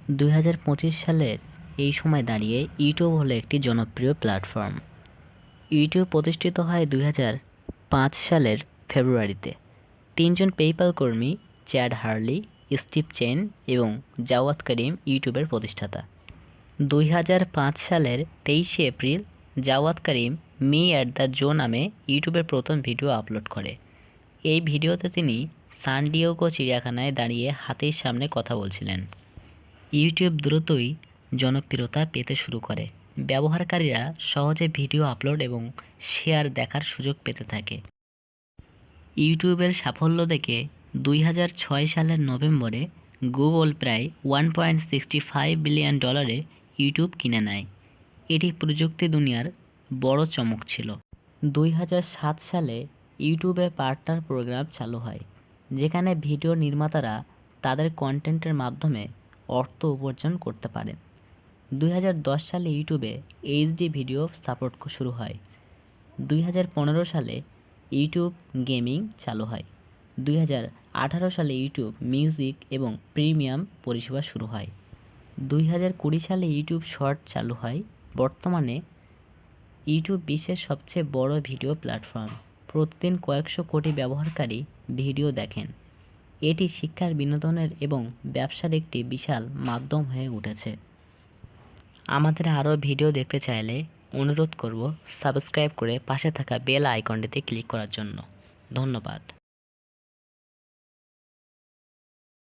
2025 সালের এই সময় দাঁড়িয়ে ইউটিউব হলো একটি জনপ্রিয় প্ল্যাটফর্ম। ইউটিউব প্রতিষ্ঠিত হয় 2005 সালের ফেব্রুয়ারিতে। তিনজন পেপ্যাল কর্মী, চ্যাড হারলি, স্টিভ চেন এবং জাওয়াদ করিম ইউটিউবের প্রতিষ্ঠাতা। 2005 সালের 23শে এপ্রিল Jawed Karim me at the zoo নামে ইউটিউবের প্রথম ভিডিও আপলোড করে। এই ভিডিওতে তিনি সান ডিয়েগো চিড়িয়াখানায় দাঁড়িয়ে হাতির সামনে কথা বলছিলেন। ইউটিউব দ্রুতই জনপ্রিয়তা পেতে শুরু করে। ব্যবহারকারীরা সহজে ভিডিও আপলোড এবং শেয়ার দেখার সুযোগ পেতে থাকে। ইউটিউবের সাফল্য দেখে 2006 সালের নভেম্বরে গুগল প্রায় $1.65 বিলিয়ন ইউটিউব কিনে নেয়। এটি প্রযুক্তি দুনিয়ার বড় চমক ছিল। 2007 সালে ইউটিউবে পার্টনার প্রোগ্রাম চালু হয়, যেখানে ভিডিও নির্মাতারা তাদের কন্টেন্টের মাধ্যমে অর্থ উপার্জন করতে পারেন। 2010 সালে ইউটিউবে এইচডি ভিডিও সাপোর্ট শুরু হয়। 2015 সালে ইউটিউব গেমিং চালু হয়। 2018 সালে ইউটিউব মিউজিক এবং প্রিমিয়াম পরিষেবা শুরু হয়। 2020 সালে ইউটিউব শর্ট চালু হয়। বর্তমানে ইউটিউব বিশ্বের সবচেয়ে বড় ভিডিও প্ল্যাটফর্ম। প্রতিদিন কয়েকশো কোটি ব্যবহারকারী ভিডিও দেখেন। এটি শিক্ষার, বিনোদনের এবং ব্যবসার একটি বিশাল মাধ্যম হয়ে উঠেছে। আমাদের আরও ভিডিও দেখতে চাইলে অনুরোধ করব সাবস্ক্রাইব করে পাশে থাকা বেল আইকনটিতে ক্লিক করার জন্য। ধন্যবাদ।